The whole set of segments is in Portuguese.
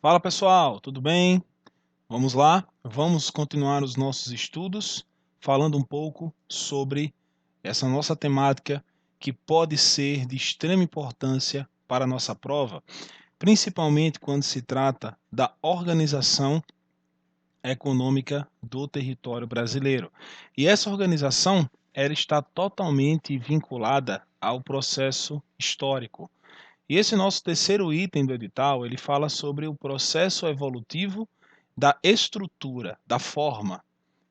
Fala pessoal, tudo bem? Vamos lá, vamos continuar os nossos estudos falando um pouco sobre essa nossa temática que pode ser de extrema importância para a nossa prova, principalmente quando se trata da organização econômica do território brasileiro. E essa organização ela está totalmente vinculada ao processo histórico. E esse nosso terceiro item do edital, ele fala sobre o processo evolutivo da estrutura, da forma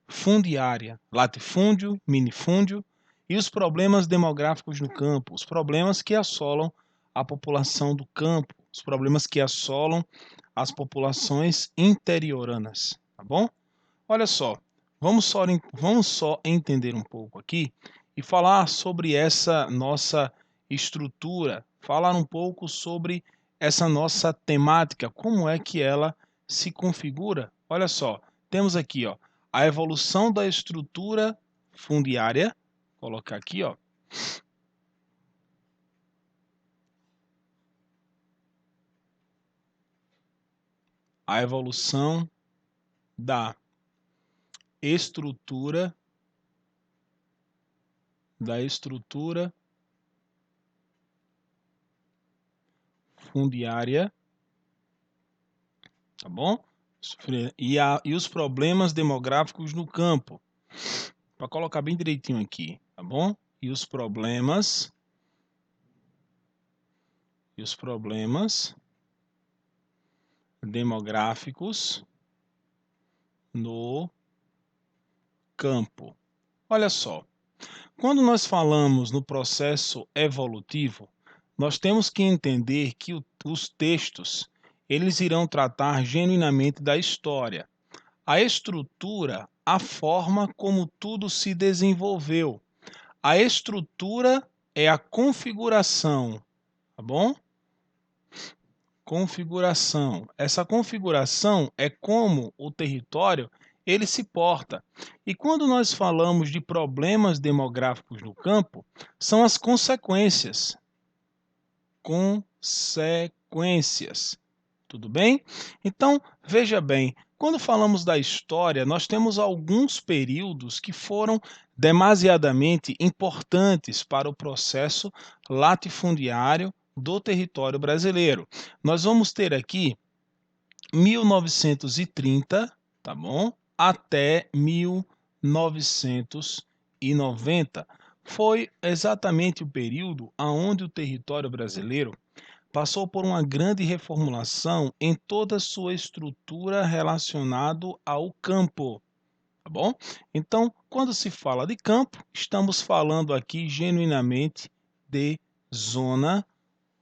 fundiária, latifúndio, minifúndio e os problemas demográficos no campo, os problemas que assolam a população do campo, os problemas que assolam as populações interioranas, tá bom? Olha só, vamos só entender um pouco aqui e falar sobre essa nossa estrutura, falar um pouco sobre essa nossa temática, como é que ela se configura. Olha só, temos aqui, ó, a evolução da estrutura fundiária, vou colocar aqui, ó. A evolução da estrutura fundiária, tá bom? E os problemas demográficos no campo, para colocar bem direitinho aqui, tá bom? E os problemas demográficos no campo. Olha só, quando nós falamos no processo evolutivo, nós temos que entender que os textos eles irão tratar genuinamente da história, a estrutura, a forma como tudo se desenvolveu. A estrutura é a configuração, tá bom? Configuração. Essa configuração é como o território ele se porta. E quando nós falamos de problemas demográficos no campo, são as consequências. Consequências. Tudo bem? Então, veja bem, quando falamos da história, nós temos alguns períodos que foram demasiadamente importantes para o processo latifundiário do território brasileiro. Nós vamos ter aqui 1930, tá bom? Até 1990. Foi exatamente o período onde o território brasileiro passou por uma grande reformulação em toda a sua estrutura relacionada ao campo, tá bom? Então, quando se fala de campo, estamos falando aqui genuinamente de zona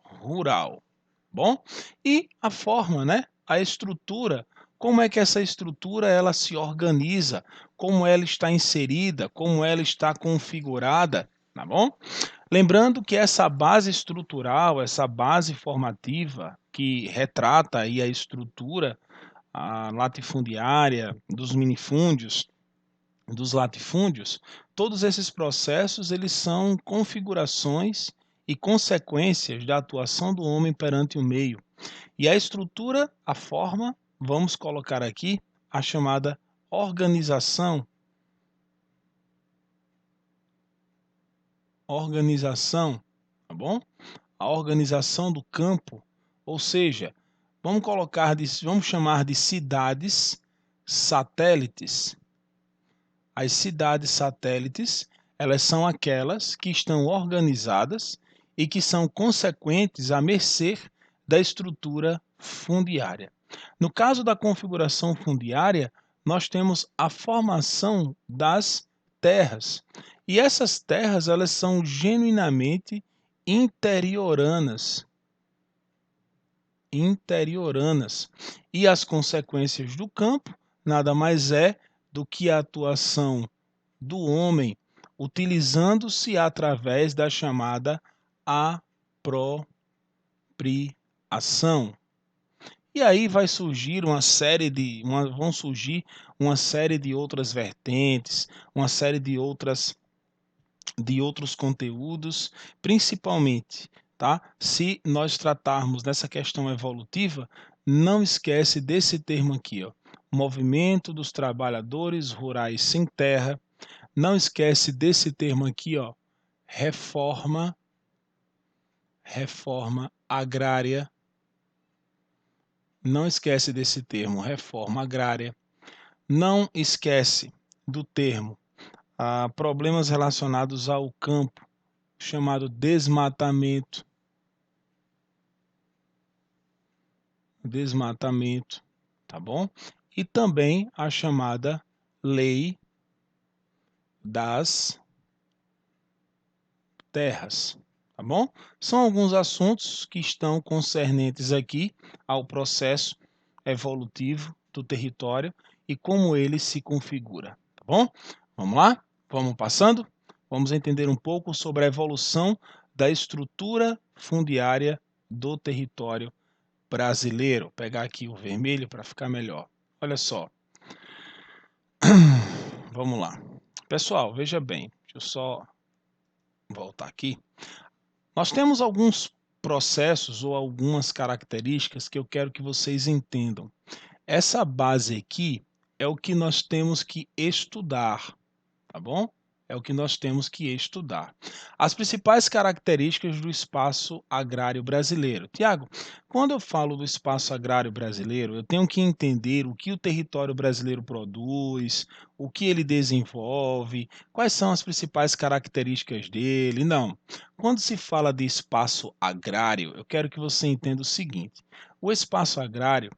rural, bom? E a forma, né? A estrutura, como é que essa estrutura ela se organiza, como ela está inserida, como ela está configurada, tá bom? Lembrando que essa base estrutural, essa base formativa que retrata aí a estrutura a latifundiária, dos minifúndios, dos latifúndios, todos esses processos eles são configurações e consequências da atuação do homem perante o meio. E a estrutura, a forma, vamos colocar aqui a chamada organização. Organização, tá bom? A organização do campo, ou seja, vamos chamar de cidades satélites. As cidades satélites, elas são aquelas que estão organizadas e que são consequentes à mercê da estrutura fundiária. No caso da configuração fundiária, nós temos a formação das terras. E essas terras, elas são genuinamente interioranas. E as consequências do campo nada mais é do que a atuação do homem utilizando-se através da chamada apropriação. E aí vão surgir uma série de outras vertentes, uma série de outros conteúdos, principalmente, tá? Se nós tratarmos dessa questão evolutiva, não esquece desse termo aqui, ó, Movimento dos Trabalhadores Rurais Sem Terra. Não esquece desse termo aqui, ó, reforma agrária. Não esquece desse termo, reforma agrária. Não esquece do termo problemas relacionados ao campo, chamado desmatamento. Desmatamento, tá bom? E também a chamada lei das terras, tá bom? São alguns assuntos que estão concernentes aqui ao processo evolutivo do território e como ele se configura, tá bom? Vamos lá? Vamos passando? Vamos entender um pouco sobre a evolução da estrutura fundiária do território brasileiro. Vou pegar aqui o vermelho para ficar melhor. Olha só. Vamos lá. Pessoal, veja bem. Deixa eu só voltar aqui. Nós temos alguns processos ou algumas características que eu quero que vocês entendam. Essa base aqui é o que nós temos que estudar, tá bom? É o que nós temos que estudar. As principais características do espaço agrário brasileiro. Tiago, quando eu falo do espaço agrário brasileiro, eu tenho que entender o que o território brasileiro produz, o que ele desenvolve, quais são as principais características dele. Não. Quando se fala de espaço agrário, eu quero que você entenda o seguinte: o espaço agrário,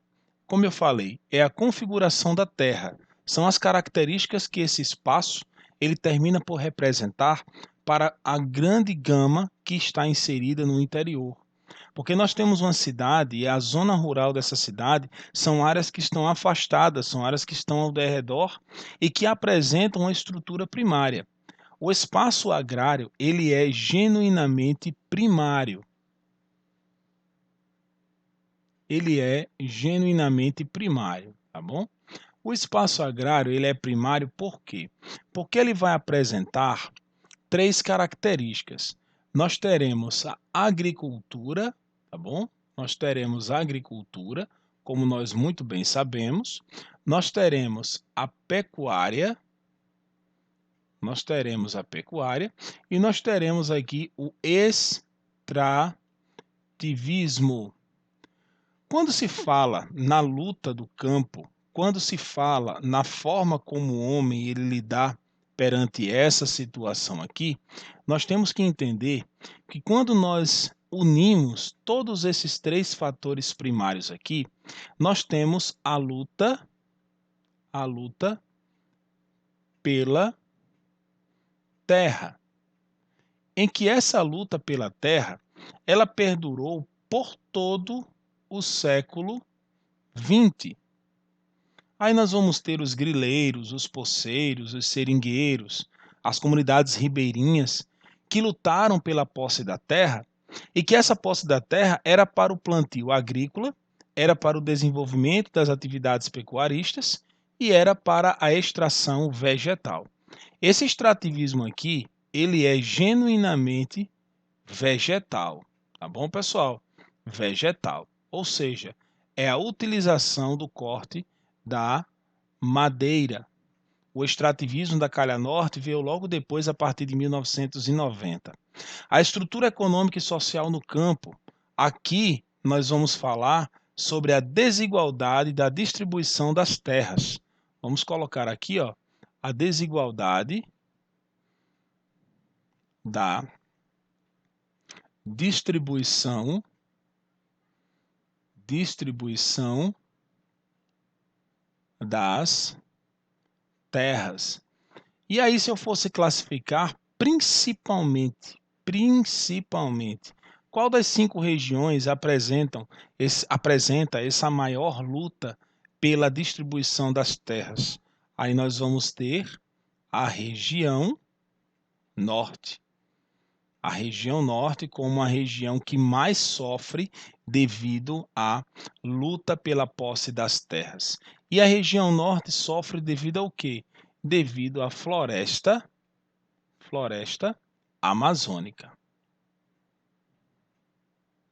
como eu falei, é a configuração da terra. São as características que esse espaço ele termina por representar para a grande gama que está inserida no interior. Porque nós temos uma cidade e a zona rural dessa cidade são áreas que estão afastadas, são áreas que estão ao redor e que apresentam uma estrutura primária. O espaço agrário, ele é genuinamente primário. Ele é genuinamente primário, tá bom? O espaço agrário ele é primário por quê? Porque ele vai apresentar três características. Nós teremos a agricultura, tá bom? Nós teremos a agricultura, como nós muito bem sabemos. Nós teremos a pecuária, e nós teremos aqui o extrativismo. Quando se fala na luta do campo, quando se fala na forma como o homem ele lidar perante essa situação aqui, nós temos que entender que quando nós unimos todos esses três fatores primários aqui, nós temos a luta pela terra, em que essa luta pela terra, ela perdurou por todo o século XX. Aí nós vamos ter os grileiros, os poceiros, os seringueiros, as comunidades ribeirinhas que lutaram pela posse da terra e que essa posse da terra era para o plantio agrícola, era para o desenvolvimento das atividades pecuaristas e era para a extração vegetal. Esse extrativismo aqui, ele é genuinamente vegetal, tá bom, pessoal? Vegetal, ou seja, é a utilização do corte da madeira. O extrativismo da calha norte veio logo depois, a partir de 1990. A estrutura econômica e social no campo. Aqui nós vamos falar sobre a desigualdade da distribuição das terras. Vamos colocar aqui, ó, a desigualdade da distribuição das terras. E aí, se eu fosse classificar principalmente, qual das 5 regiões apresenta essa maior luta pela distribuição das terras? Aí nós vamos ter a região norte. A região norte como a região que mais sofre devido à luta pela posse das terras. E a região norte sofre devido ao quê? Devido à floresta amazônica.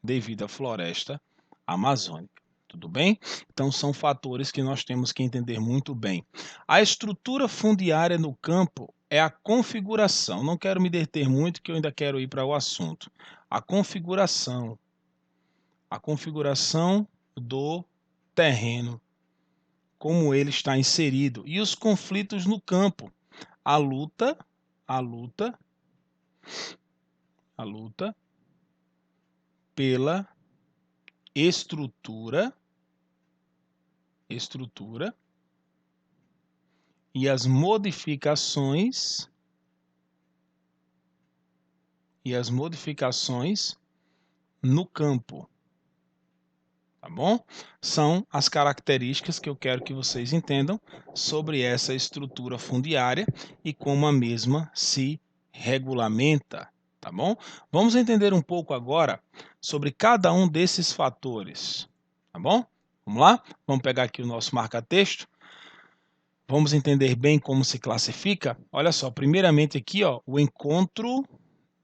Devido à floresta amazônica. Tudo bem? Então, são fatores que nós temos que entender muito bem. A estrutura fundiária no campo é a configuração. Não quero me deter muito, que eu ainda quero ir para o assunto. A configuração do terreno, como ele está inserido, e os conflitos no campo. A luta pela estrutura e as modificações no campo. Tá bom? São as características que eu quero que vocês entendam sobre essa estrutura fundiária e como a mesma se regulamenta. Tá bom? Vamos entender um pouco agora sobre cada um desses fatores. Tá bom? Vamos lá? Vamos pegar aqui o nosso marca-texto. Vamos entender bem como se classifica. Olha só, primeiramente aqui, ó, o encontro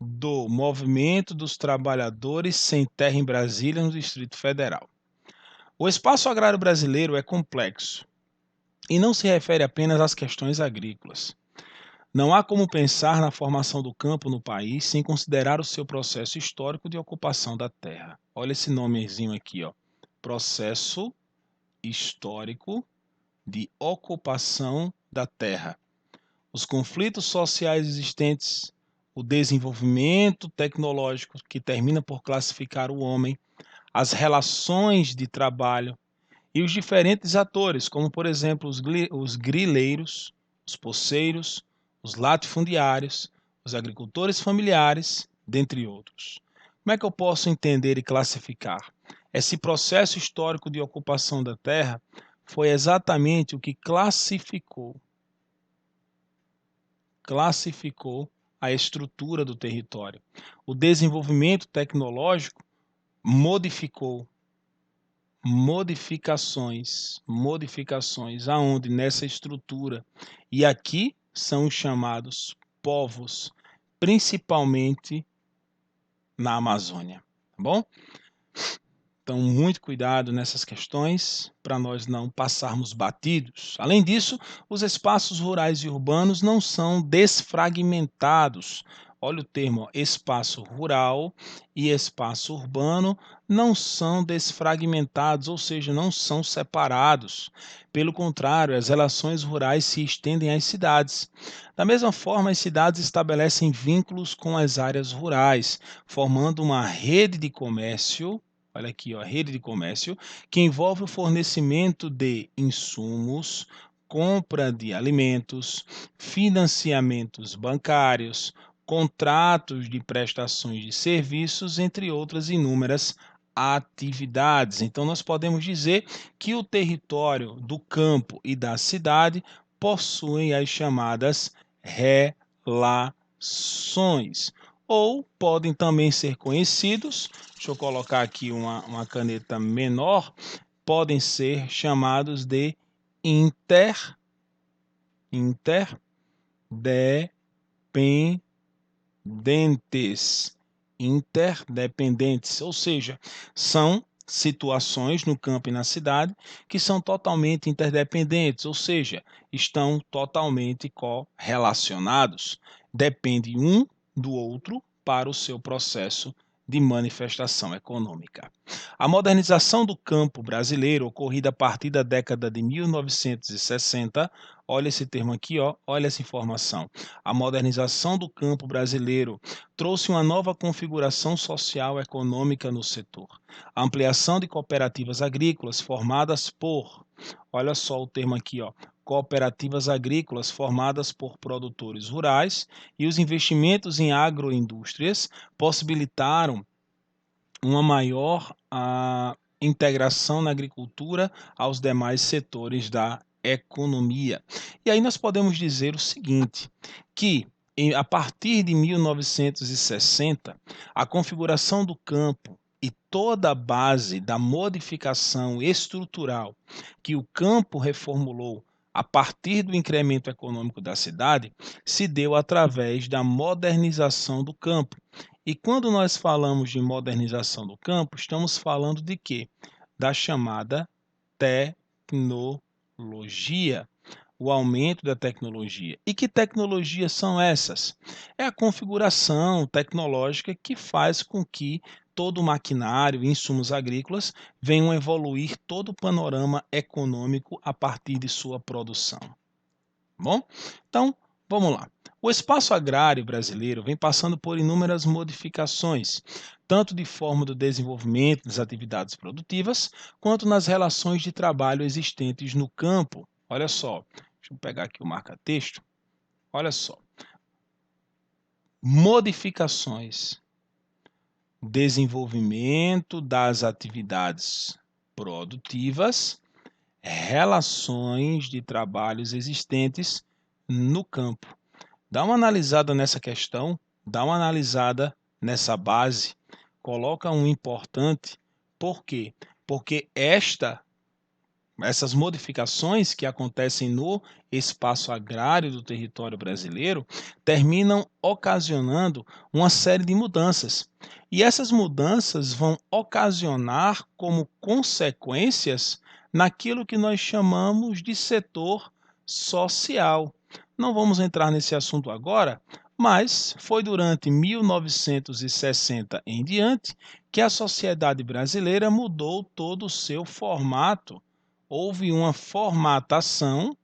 do Movimento dos Trabalhadores Sem Terra em Brasília, no Distrito Federal. O espaço agrário brasileiro é complexo e não se refere apenas às questões agrícolas. Não há como pensar na formação do campo no país sem considerar o seu processo histórico de ocupação da terra. Olha esse nomezinho aqui, ó. Processo histórico de ocupação da terra. Os conflitos sociais existentes, o desenvolvimento tecnológico que termina por classificar o homem, as relações de trabalho e os diferentes atores, como por exemplo os grileiros, os poceiros, os latifundiários, os agricultores familiares, dentre outros. Como é que eu posso entender e classificar? Esse processo histórico de ocupação da terra foi exatamente o que classificou a estrutura do território. O desenvolvimento tecnológico modificou modificações aonde nessa estrutura. E aqui são os chamados povos, principalmente na Amazônia, tá bom? Então, muito cuidado nessas questões para nós não passarmos batidos. Além disso, os espaços rurais e urbanos não são desfragmentados. Olha o termo, ó, espaço rural e espaço urbano não são desfragmentados, ou seja, não são separados. Pelo contrário, as relações rurais se estendem às cidades. Da mesma forma, as cidades estabelecem vínculos com as áreas rurais, formando uma rede de comércio. Olha aqui, ó, a rede de comércio, que envolve o fornecimento de insumos, compra de alimentos, financiamentos bancários, contratos de prestações de serviços, entre outras inúmeras atividades. Então, nós podemos dizer que o território do campo e da cidade possuem as chamadas relações, ou podem também ser conhecidos, deixa eu colocar aqui uma caneta menor, podem ser chamados de interdependentes, ou seja, são situações no campo e na cidade que são totalmente interdependentes, ou seja, estão totalmente correlacionados, depende um do outro para o seu processo de manifestação econômica. A modernização do campo brasileiro, ocorrida a partir da década de 1960, olha esse termo aqui, ó, olha essa informação. A modernização do campo brasileiro trouxe uma nova configuração social e econômica no setor. A ampliação de cooperativas agrícolas formadas por, olha só o termo aqui, ó, cooperativas agrícolas formadas por produtores rurais e os investimentos em agroindústrias possibilitaram uma maior integração na agricultura aos demais setores da economia. E aí nós podemos dizer o seguinte, que a partir de 1960, a configuração do campo e toda a base da modificação estrutural que o campo reformulou a partir do incremento econômico da cidade se deu através da modernização do campo. E quando nós falamos de modernização do campo, estamos falando de quê? da chamada tecnologia. O aumento da tecnologia. E que tecnologias são essas? É a configuração tecnológica que faz com que todo o maquinário e insumos agrícolas venham a evoluir todo o panorama econômico a partir de sua produção. Bom, então vamos lá. O espaço agrário brasileiro vem passando por inúmeras modificações, tanto de forma do desenvolvimento das atividades produtivas, quanto nas relações de trabalho existentes no campo. Olha só, deixa eu pegar aqui o marca-texto. Olha só. Modificações, desenvolvimento das atividades produtivas, relações de trabalhos existentes no campo. Dá uma analisada nessa questão, dá uma analisada nessa base, coloca um importante. Por quê? Porque essas modificações que acontecem no espaço agrário do território brasileiro terminam ocasionando uma série de mudanças. E essas mudanças vão ocasionar como consequências naquilo que nós chamamos de setor social. Não vamos entrar nesse assunto agora, mas foi durante 1960 em diante que a sociedade brasileira mudou todo o seu formato. Houve uma formatação,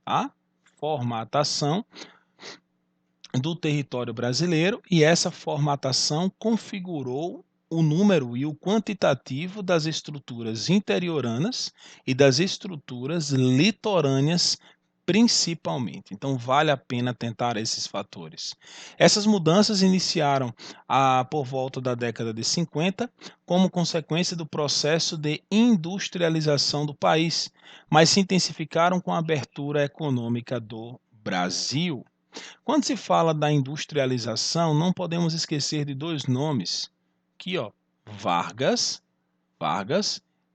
a formatação do território brasileiro, e essa formatação configurou o número e o quantitativo das estruturas interioranas e das estruturas litorâneas principalmente. Então, vale a pena tentar esses fatores. Essas mudanças iniciaram por volta da década de 50, como consequência do processo de industrialização do país, mas se intensificaram com a abertura econômica do Brasil. Quando se fala da industrialização, não podemos esquecer de dois nomes. Aqui, ó, Vargas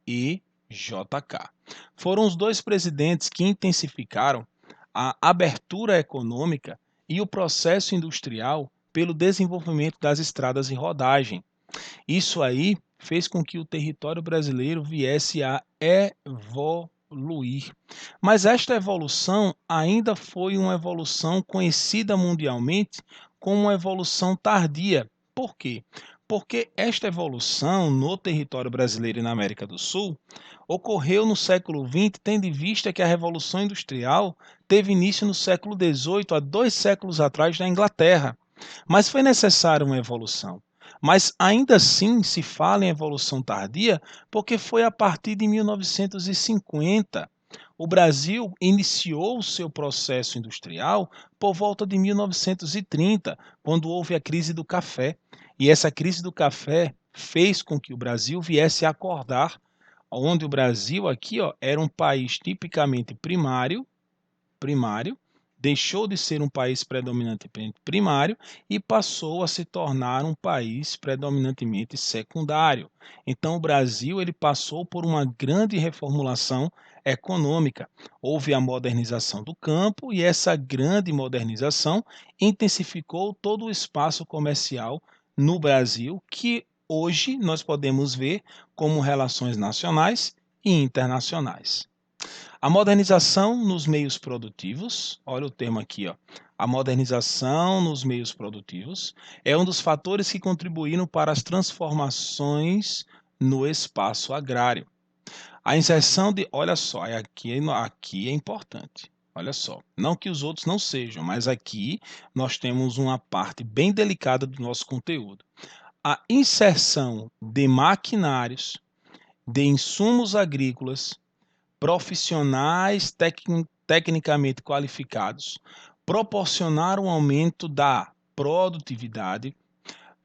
e JK. Foram os dois presidentes que intensificaram a abertura econômica e o processo industrial pelo desenvolvimento das estradas de rodagem. Isso aí fez com que o território brasileiro viesse a evoluir. Mas esta evolução ainda foi uma evolução conhecida mundialmente como uma evolução tardia. Por quê? Porque esta evolução no território brasileiro e na América do Sul ocorreu no século XX, tendo em vista que a Revolução Industrial teve início no século XVIII, há 2 séculos atrás, na Inglaterra. Mas foi necessária uma evolução. Mas ainda assim se fala em evolução tardia porque foi a partir de 1950. O Brasil iniciou o seu processo industrial por volta de 1930, quando houve a crise do café. E essa crise do café fez com que o Brasil viesse a acordar, onde o Brasil aqui, ó, era um país tipicamente primário, deixou de ser um país predominantemente primário e passou a se tornar um país predominantemente secundário. Então, o Brasil ele passou por uma grande reformulação econômica. Houve a modernização do campo e essa grande modernização intensificou todo o espaço comercial no Brasil, que hoje nós podemos ver como relações nacionais e internacionais. A modernização nos meios produtivos, olha o termo aqui, ó. A modernização nos meios produtivos é um dos fatores que contribuíram para as transformações no espaço agrário. A inserção de, olha só, aqui é importante. Olha só, não que os outros não sejam, mas aqui nós temos uma parte bem delicada do nosso conteúdo. A inserção de maquinários, de insumos agrícolas, profissionais tecnicamente qualificados proporcionaram um aumento da produtividade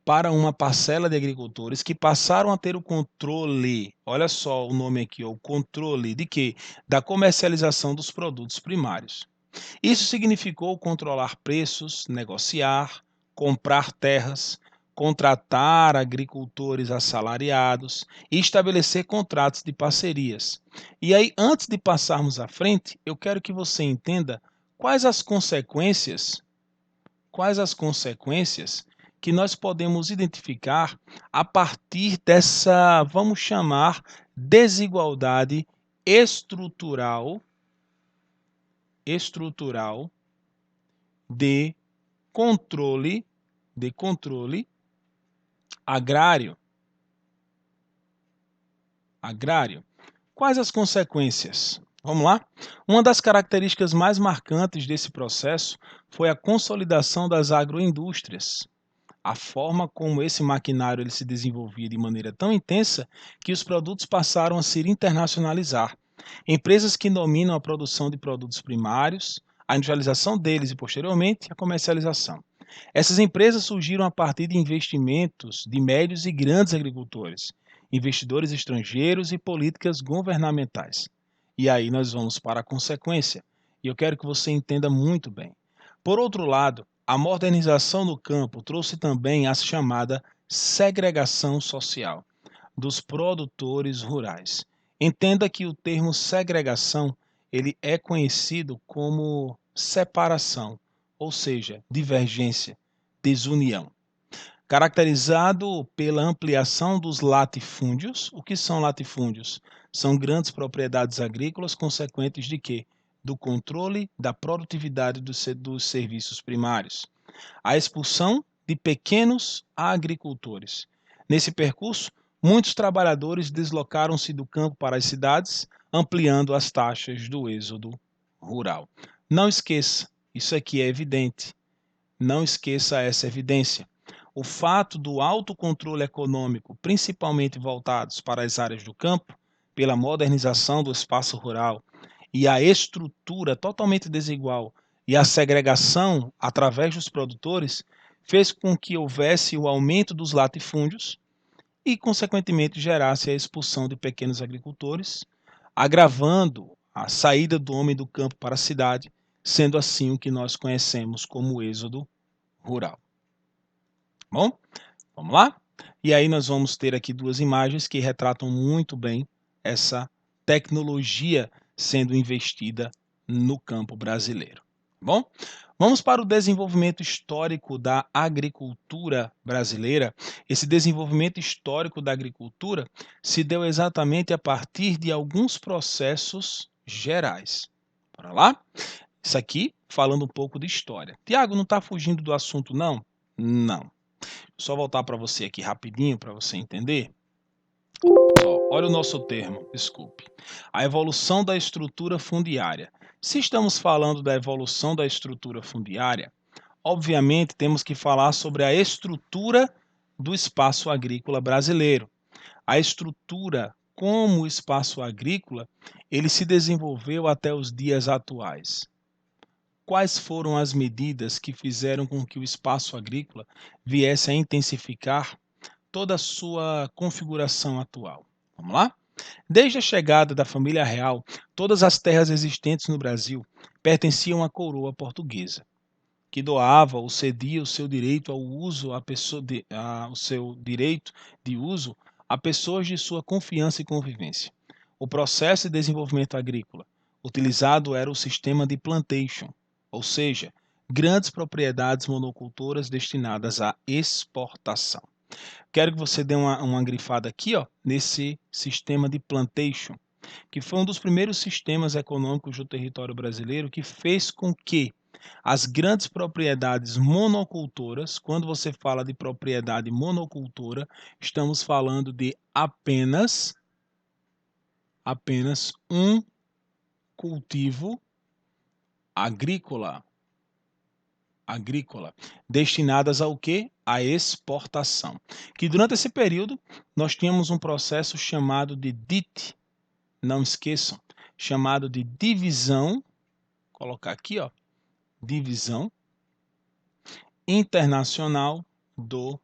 para uma parcela de agricultores que passaram a ter o controle, olha só o nome aqui, o controle de quê? Da comercialização dos produtos primários. Isso significou controlar preços, negociar, comprar terras, contratar agricultores assalariados e estabelecer contratos de parcerias. E aí, antes de passarmos à frente, eu quero que você entenda quais as consequências que nós podemos identificar a partir dessa, vamos chamar, desigualdade estrutural de controle agrário. Quais as consequências? Vamos lá? Uma das características mais marcantes desse processo foi a consolidação das agroindústrias. A forma como esse maquinário ele se desenvolvia de maneira tão intensa que os produtos passaram a se internacionalizar. Empresas que dominam a produção de produtos primários, a industrialização deles e, posteriormente, a comercialização. Essas empresas surgiram a partir de investimentos de médios e grandes agricultores, investidores estrangeiros e políticas governamentais. E aí nós vamos para a consequência, e eu quero que você entenda muito bem. Por outro lado, a modernização no campo trouxe também a chamada segregação social dos produtores rurais. Entenda que o termo segregação ele é conhecido como separação, ou seja, divergência, desunião. Caracterizado pela ampliação dos latifúndios. O que são latifúndios? São grandes propriedades agrícolas consequentes de quê? Do controle da produtividade dos serviços primários. A expulsão de pequenos agricultores. Nesse percurso, muitos trabalhadores deslocaram-se do campo para as cidades, ampliando as taxas do êxodo rural. Não esqueça, isso aqui é evidente. Não esqueça essa evidência. O fato do autocontrole econômico, principalmente voltados para as áreas do campo, pela modernização do espaço rural e a estrutura totalmente desigual e a segregação através dos produtores, fez com que houvesse o aumento dos latifúndios e, consequentemente, gerasse a expulsão de pequenos agricultores, agravando a saída do homem do campo para a cidade, sendo assim o que nós conhecemos como o êxodo rural. Bom, vamos lá? E aí nós vamos ter aqui duas imagens que retratam muito bem essa tecnologia sendo investida no campo brasileiro. Bom, vamos para o desenvolvimento histórico da agricultura brasileira. Esse desenvolvimento histórico da agricultura se deu exatamente a partir de alguns processos gerais. Bora lá? Isso aqui falando um pouco de história. Tiago, não está fugindo do assunto, não? Não. Só voltar para você aqui rapidinho para você entender. Olha o nosso termo, desculpe. A evolução da estrutura fundiária. Se estamos falando da evolução da estrutura fundiária, obviamente temos que falar sobre a estrutura do espaço agrícola brasileiro. A estrutura como o espaço agrícola, ele se desenvolveu até os dias atuais. Quais foram as medidas que fizeram com que o espaço agrícola viesse a intensificar toda a sua configuração atual? Vamos lá? Desde a chegada da família real, todas as terras existentes no Brasil pertenciam à coroa portuguesa, que doava ou cedia o seu direito ao uso o seu direito de uso a pessoas de sua confiança e convivência. O processo de desenvolvimento agrícola utilizado era o sistema de plantation, ou seja, grandes propriedades monocultoras destinadas à exportação. Quero que você dê uma grifada aqui, ó, nesse sistema de plantation, que foi um dos primeiros sistemas econômicos do território brasileiro que fez com que as grandes propriedades monocultoras, quando você fala de propriedade monocultora, estamos falando de apenas um cultivo agrícola, destinadas ao quê? À exportação. Que durante esse período nós tínhamos um processo chamado de DIT, não esqueçam, chamado de divisão, colocar aqui, ó, divisão internacional do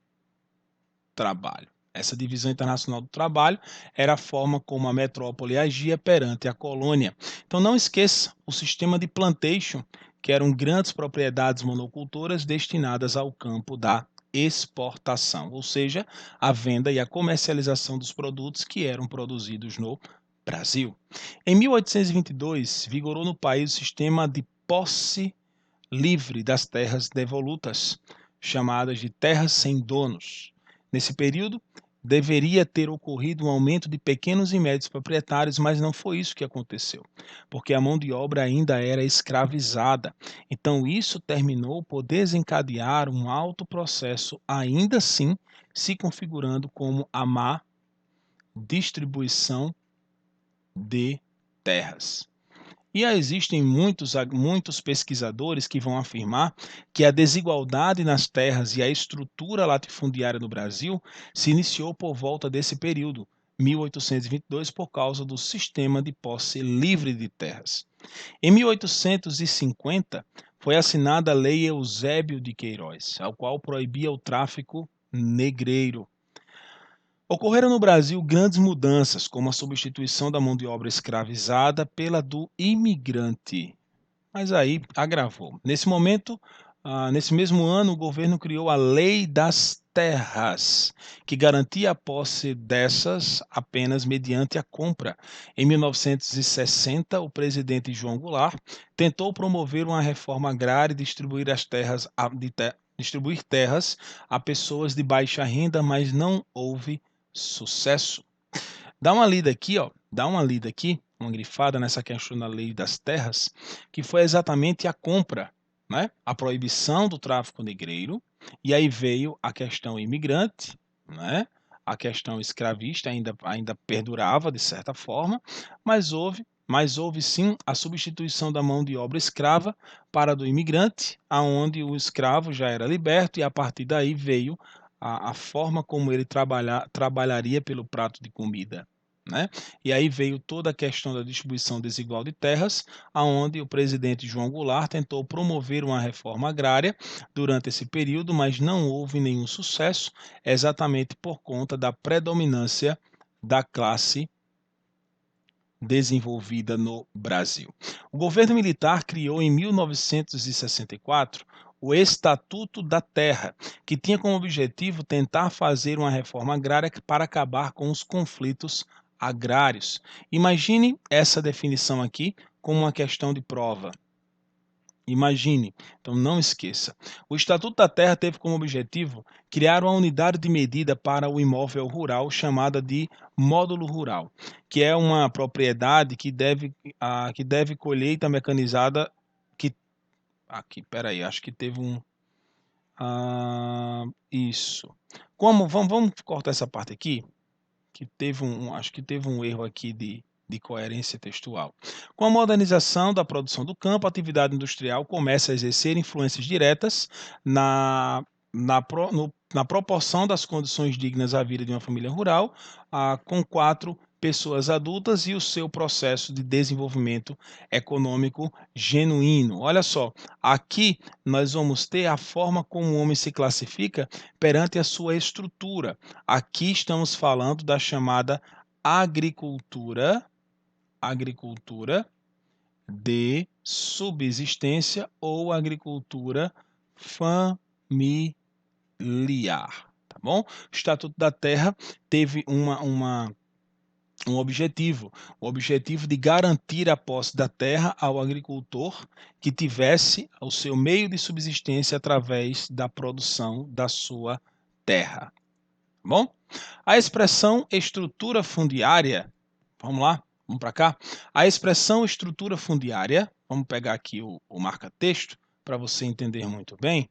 trabalho. Essa divisão internacional do trabalho era a forma como a metrópole agia perante a colônia. Então não esqueça o sistema de plantation, que eram grandes propriedades monocultoras destinadas ao campo da exportação, ou seja, a venda e a comercialização dos produtos que eram produzidos no Brasil. Em 1822, vigorou no país o sistema de posse livre das terras devolutas, chamadas de terras sem donos. Nesse período, deveria ter ocorrido um aumento de pequenos e médios proprietários, mas não foi isso que aconteceu, porque a mão de obra ainda era escravizada. Então, isso terminou por desencadear um alto processo, ainda assim se configurando como a má distribuição de terras. E existem muitos pesquisadores que vão afirmar que a desigualdade nas terras e a estrutura latifundiária no Brasil se iniciou por volta desse período, 1822, por causa do sistema de posse livre de terras. Em 1850, foi assinada a Lei Eusébio de Queiroz, a qual proibia o tráfico negreiro. Ocorreram no Brasil grandes mudanças, como a substituição da mão de obra escravizada pela do imigrante, mas aí agravou. Nesse momento, nesse mesmo ano, o governo criou a Lei das Terras, que garantia a posse dessas apenas mediante a compra. Em 1960, o presidente João Goulart tentou promover uma reforma agrária e distribuir distribuir terras a pessoas de baixa renda, mas não houve sucesso. Dá uma lida aqui, ó. Dá uma lida aqui, uma grifada nessa questão da lei das terras, que foi exatamente a compra, né? A proibição do tráfico negreiro, e aí veio a questão imigrante, né? A questão escravista ainda perdurava de certa forma, mas houve sim a substituição da mão de obra escrava para a do imigrante, aonde o escravo já era liberto e a partir daí veio a forma como ele trabalharia pelo prato de comida. Né? E aí veio toda a questão da distribuição desigual de terras, aonde o presidente João Goulart tentou promover uma reforma agrária durante esse período, mas não houve nenhum sucesso, exatamente por conta da predominância da classe desenvolvida no Brasil. O governo militar criou em 1964 o Estatuto da Terra, que tinha como objetivo tentar fazer uma reforma agrária para acabar com os conflitos agrários. Imagine essa definição aqui como uma questão de prova. Imagine, então não esqueça. O Estatuto da Terra teve como objetivo criar uma unidade de medida para o imóvel rural chamada de módulo rural, que é uma propriedade que deve colheita mecanizada que aqui, peraí, acho que teve isso. Vamos cortar essa parte aqui, que acho que teve um erro aqui de coerência textual. Com a modernização da produção do campo, a atividade industrial começa a exercer influências diretas na proporção das condições dignas à vida de uma família rural, com 4 pessoas adultas e o seu processo de desenvolvimento econômico genuíno. Olha só, aqui nós vamos ter a forma como o homem se classifica perante a sua estrutura. Aqui estamos falando da chamada agricultura de subsistência ou agricultura familiar, tá bom? O Estatuto da Terra teve um objetivo, o objetivo de garantir a posse da terra ao agricultor que tivesse o seu meio de subsistência através da produção da sua terra. Bom, a expressão estrutura fundiária, vamos lá, vamos para cá. A expressão estrutura fundiária, vamos pegar aqui o marca-texto para você entender muito bem.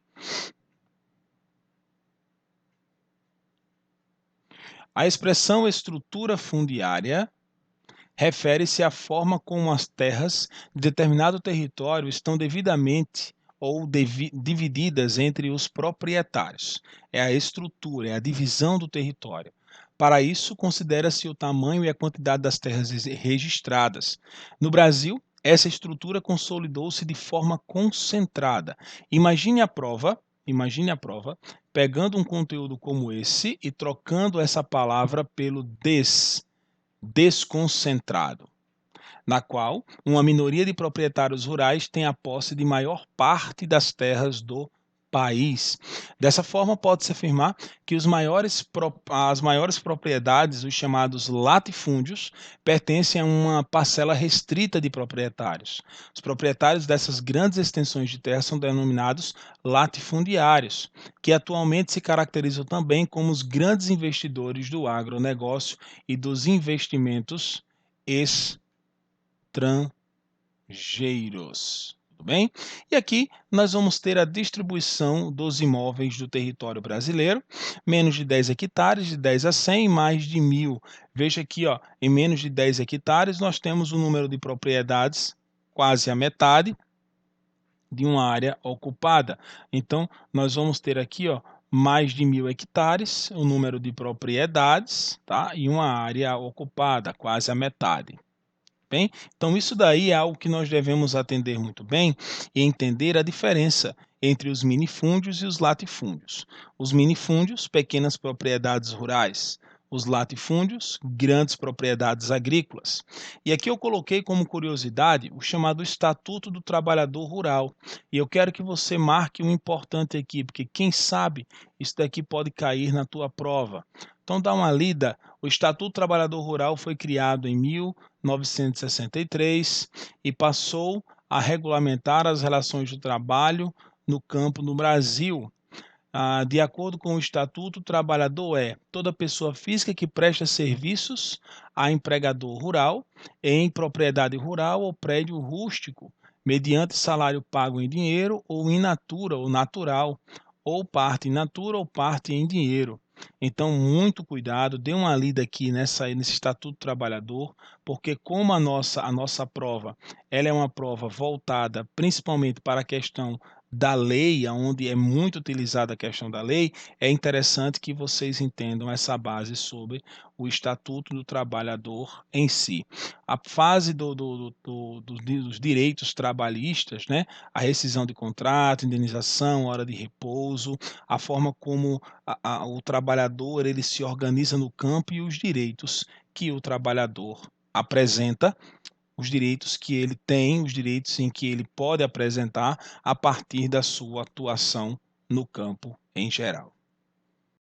A expressão estrutura fundiária refere-se à forma como as terras de determinado território estão devidamente ou divididas entre os proprietários. É a estrutura, é a divisão do território. Para isso, considera-se o tamanho e a quantidade das terras registradas. No Brasil, essa estrutura consolidou-se de forma concentrada. Imagine a prova, pegando um conteúdo como esse e trocando essa palavra pelo desconcentrado, na qual uma minoria de proprietários rurais tem a posse de maior parte das terras do país. Dessa forma, pode-se afirmar que as maiores propriedades, os chamados latifúndios, pertencem a uma parcela restrita de proprietários. Os proprietários dessas grandes extensões de terra são denominados latifundiários, que atualmente se caracterizam também como os grandes investidores do agronegócio e dos investimentos estrangeiros. Tudo bem? E aqui nós vamos ter a distribuição dos imóveis do território brasileiro, menos de 10 hectares, de 10 a 100, mais de 1.000. Veja aqui, ó, em menos de 10 hectares nós temos o número de propriedades quase a metade de uma área ocupada. Então, nós vamos ter aqui, ó, mais de 1.000 hectares, o número de propriedades, tá? E uma área ocupada, quase a metade. Bem, então isso daí é algo que nós devemos atender muito bem e entender a diferença entre os minifúndios e os latifúndios. Os minifúndios, pequenas propriedades rurais. Os latifúndios, grandes propriedades agrícolas. E aqui eu coloquei como curiosidade o chamado Estatuto do Trabalhador Rural. E eu quero que você marque um importante aqui, porque quem sabe isso daqui pode cair na tua prova. Então dá uma lida. O Estatuto do Trabalhador Rural foi criado em 1963 e passou a regulamentar as relações do trabalho no campo no Brasil. De acordo com o Estatuto, o trabalhador é toda pessoa física que presta serviços a empregador rural em propriedade rural ou prédio rústico, mediante salário pago em dinheiro ou in natura ou natural, ou parte in natura ou parte em dinheiro. Então, muito cuidado, dê uma lida aqui nesse Estatuto do Trabalhador, porque como a nossa prova, ela é uma prova voltada principalmente para a questão da lei, onde é muito utilizada a questão da lei, é interessante que vocês entendam essa base sobre o Estatuto do Trabalhador em si. A fase dos direitos trabalhistas, né? A rescisão de contrato, indenização, hora de repouso, a forma como o trabalhador ele se organiza no campo e os direitos que o trabalhador apresenta, os direitos que ele tem, os direitos em que ele pode apresentar a partir da sua atuação no campo em geral.